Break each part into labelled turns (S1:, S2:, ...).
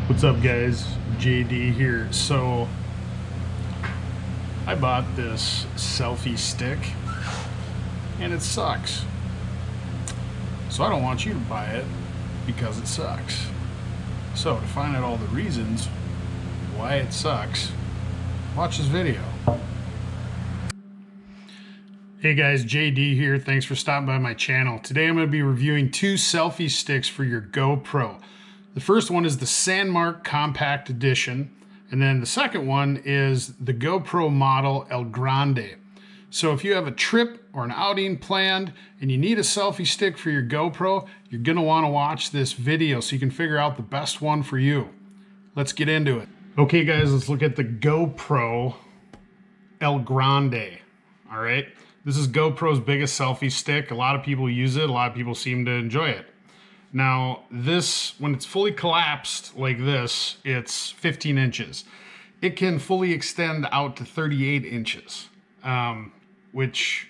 S1: What's up, guys? JD here. So I bought this selfie stick and it sucks. So I don't want you to buy it because it sucks. So to find out all the reasons why it sucks, watch this video. Hey guys, JD here. Thanks for stopping by my channel. Today I'm going to be reviewing two selfie sticks for your GoPro. The first one is the Sandmarc Compact Edition, and then the second one is the GoPro model El Grande. So if you have a trip or an outing planned and you need a selfie stick for your GoPro, you're going to want to watch this video so you can figure out the best one for you. Let's get into it. Okay guys, let's look at the GoPro El Grande. All right, this is GoPro's biggest selfie stick. A lot of people use it. A lot of people seem to enjoy it. Now this, when it's fully collapsed like this, it's 15 inches. It can fully extend out to 38 inches, which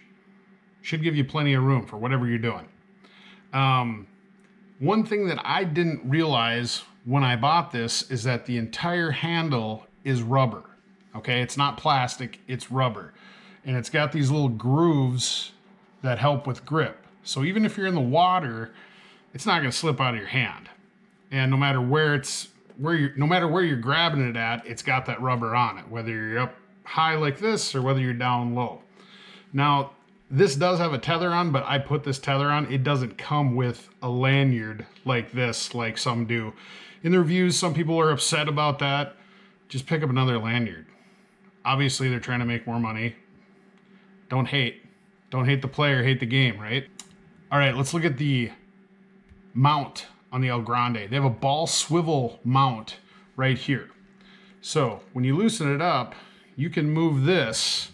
S1: should give you plenty of room for whatever you're doing. One thing that I didn't realize when I bought this is that the entire handle is rubber. Okay, it's not plastic, it's rubber. And it's got these little grooves that help with grip. So even if you're in the water, it's not going to slip out of your hand. And no matter where you're grabbing it at, it's got that rubber on it, whether you're up high like this or whether you're down low. Now, this does have a tether on, but I put this tether on. It doesn't come with a lanyard like this, like some do. In the reviews, some people are upset about that. Just pick up another lanyard. Obviously, they're trying to make more money. Don't hate. Don't hate the player, hate the game, right? All right, let's look at the mount on the El Grande. They have a ball swivel mount right here. So when you loosen it up, you can move this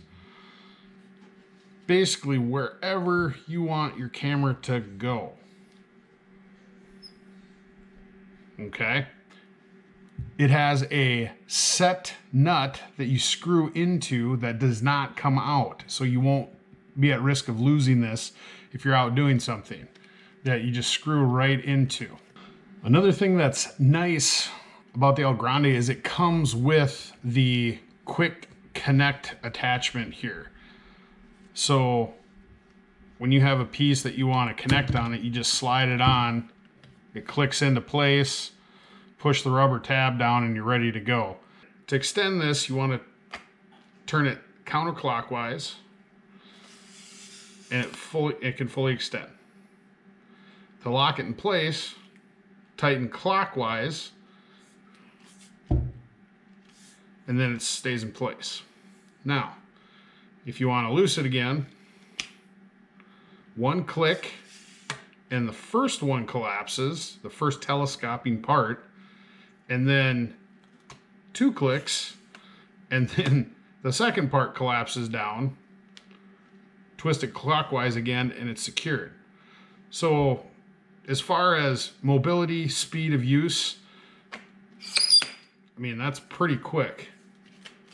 S1: basically wherever you want your camera to go. Okay. It has a set nut that you screw into that does not come out. So you won't be at risk of losing this if you're out doing something, that you just screw right into. Another thing that's nice about the El Grande is it comes with the quick connect attachment here. So when you have a piece that you want to connect on it, you just slide it on, it clicks into place, push the rubber tab down, and you're ready to go. To extend this, you want to turn it counterclockwise, and it can fully extend. To lock it in place, tighten clockwise, and then it stays in place. Now, if you want to loose it again, one click, and the first one collapses, the first telescoping part, and then two clicks, and then the second part collapses down, twist it clockwise again, and it's secured. So as far as mobility, speed of use, I mean, that's pretty quick.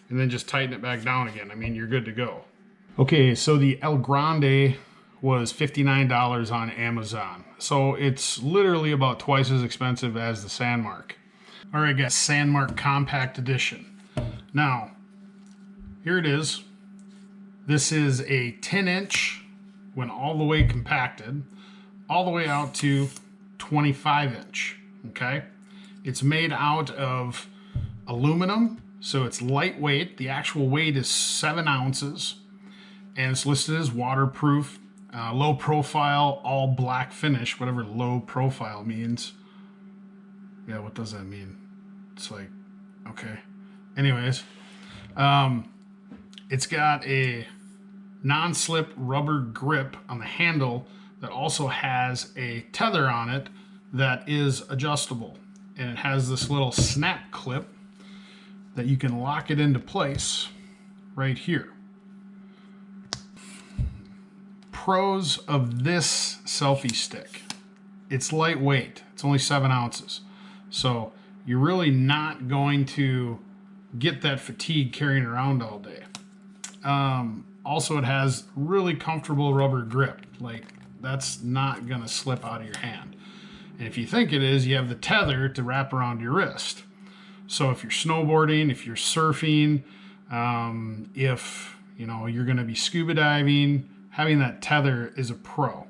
S1: And then just tighten it back down again. I mean, you're good to go. Okay, so the El Grande was $59 on Amazon. So it's literally about twice as expensive as the Sandmarc. All right, guys, Sandmarc Compact Edition. Now, here it is. This is a 10-inch when all the way compacted, all the way out to 25-inch, okay? It's made out of aluminum, so it's lightweight. The actual weight is 7 ounces, and it's listed as waterproof, low profile, all black finish, whatever low profile means. Yeah, what does that mean? It's like, okay. Anyways, it's got a non-slip rubber grip on the handle that also has a tether on it that is adjustable. And it has this little snap clip that you can lock it into place right here. Pros of this selfie stick: it's lightweight. It's only 7 ounces. So you're really not going to get that fatigue carrying around all day. Also, it has really comfortable rubber grip. Like, that's not gonna slip out of your hand. And if you think it is, you have the tether to wrap around your wrist. So if you're snowboarding, if you're surfing, if you're going to be scuba diving, having that tether is a pro.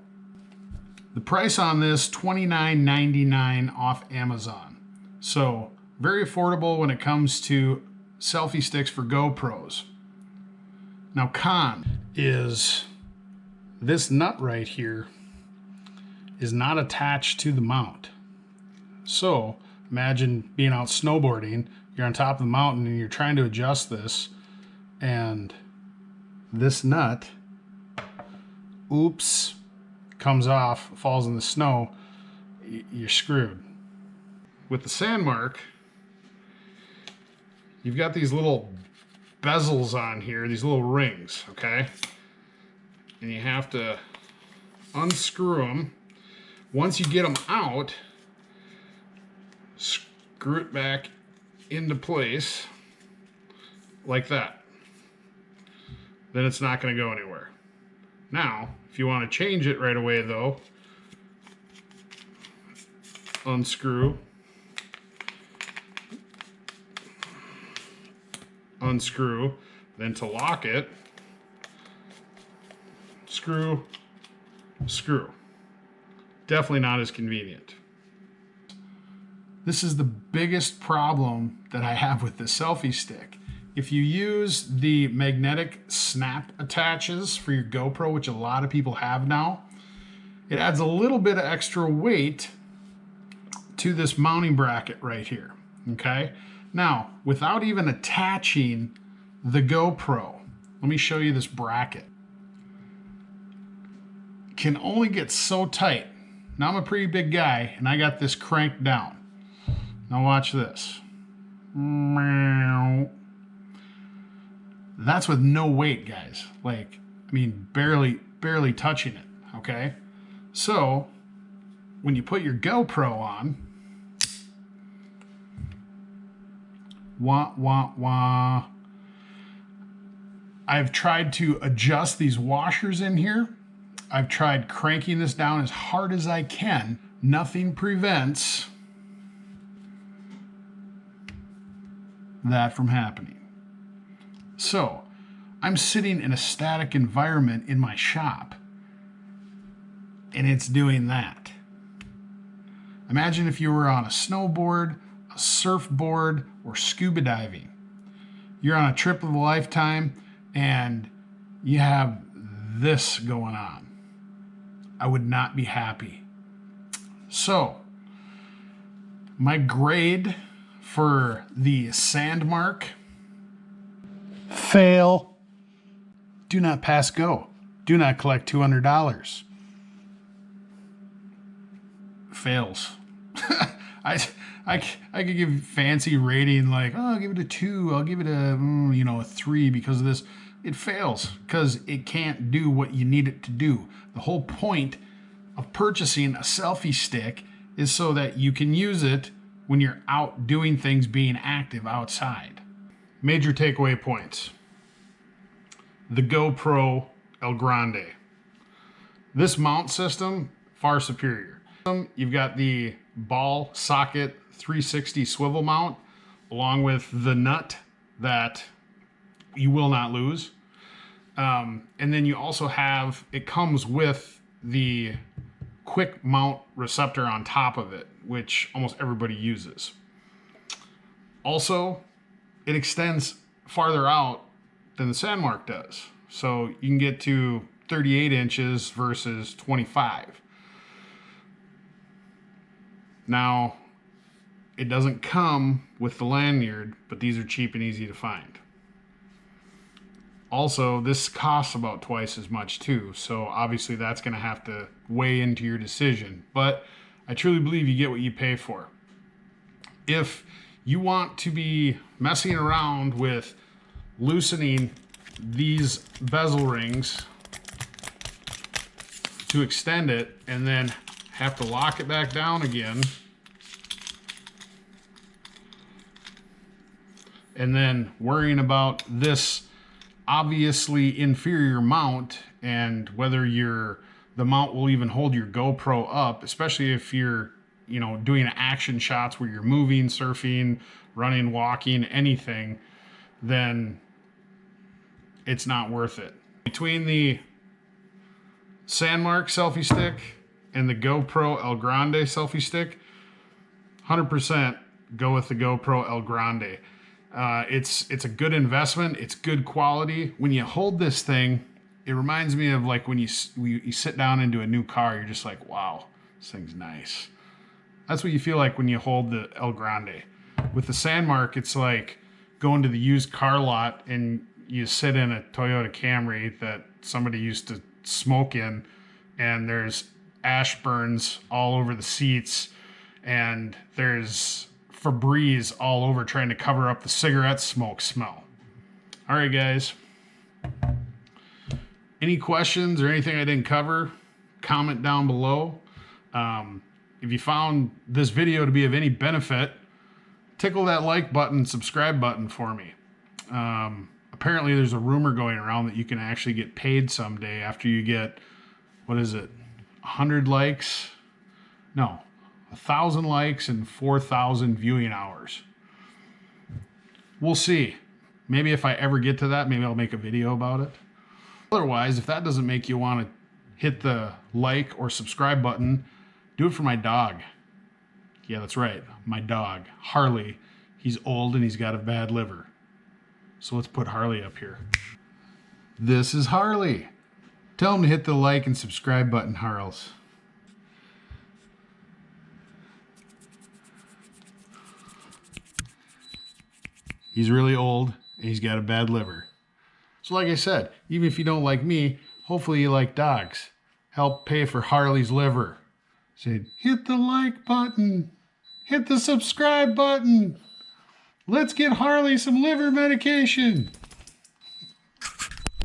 S1: The price on this, $29.99 off Amazon. So very affordable when it comes to selfie sticks for GoPros. Now, con is this nut right here is not attached to the mount. So imagine being out snowboarding, you're on top of the mountain and you're trying to adjust this, and this nut, oops, comes off, falls in the snow, you're screwed. With the Sandmarc, you've got these little bezels on here, these little rings, okay? And you have to unscrew them. Once you get them out, screw it back into place like that. Then it's not going to go anywhere. Now, if you want to change it right away though, unscrew, then to lock it, screw, screw. Definitely not as convenient. This is the biggest problem that I have with the selfie stick. If you use the magnetic snap attaches for your GoPro, which a lot of people have now, it adds a little bit of extra weight to this mounting bracket right here, okay? Now, without even attaching the GoPro, let me show you this bracket. Can only get so tight. Now I'm a pretty big guy and I got this cranked down. Now watch this. That's with no weight, guys. Like, I mean, barely touching it, okay? So, when you put your GoPro on, wah, wah, wah. I've tried to adjust these washers in here. I've tried cranking this down as hard as I can. Nothing prevents that from happening. So, I'm sitting in a static environment in my shop, and it's doing that. Imagine if you were on a snowboard, a surfboard, or scuba diving. You're on a trip of a lifetime, and you have this going on. I would not be happy. So, my grade for the Sandmarc: fail. Do not pass go. Do not collect $200. Fails. I could give fancy rating like, oh, I'll give it a 2. I'll give it a 3 because of this. It fails because it can't do what you need it to do. The whole point of purchasing a selfie stick is so that you can use it when you're out doing things, being active outside. Major takeaway points. The GoPro El Grande. This mount system, far superior. You've got the ball socket 360 swivel mount, along with the nut that you will not lose. And then you also have, it comes with the quick mount receptor on top of it, which almost everybody uses. Also, it extends farther out than the Sandmarc does. So you can get to 38 inches versus 25. Now, it doesn't come with the lanyard, but these are cheap and easy to find. Also, this costs about twice as much too, so obviously that's going to have to weigh into your decision. But I truly believe you get what you pay for. If you want to be messing around with loosening these bezel rings to extend it and then have to lock it back down again, and then worrying about this obviously inferior mount and whether the mount will even hold your GoPro up, especially if you're you know, doing action shots where you're moving, surfing, running, walking, anything, then it's not worth it. Between the Sandmarc selfie stick and the GoPro El Grande selfie stick, 100% go with the GoPro El Grande. It's a good investment. It's good quality. When you hold this thing, it reminds me of like when you sit down into a new car, you're just like, wow, this thing's nice. That's what you feel like when you hold the El Grande. With the Sandmarc, it's like going to the used car lot and you sit in a Toyota Camry that somebody used to smoke in, and there's ash burns all over the seats, and there's Febreze all over trying to cover up the cigarette smoke smell. All right, guys. Any questions or anything I didn't cover, comment down below. If you found this video to be of any benefit, tickle that like button, subscribe button for me. Apparently there's a rumor going around that you can actually get paid someday after you get, what is it, 100 likes? No, 1,000 likes and 4,000 viewing hours. We'll see. Maybe if I ever get to that, maybe I'll make a video about it. Otherwise, if that doesn't make you want to hit the like or subscribe button, do it for my dog. Yeah, that's right. My dog, Harley. He's old and he's got a bad liver. So let's put Harley up here. This is Harley. Tell him to hit the like and subscribe button, Harls. He's really old and he's got a bad liver. So like I said, even if you don't like me, hopefully you like dogs. Help pay for Harley's liver. Say, hit the like button. Hit the subscribe button. Let's get Harley some liver medication.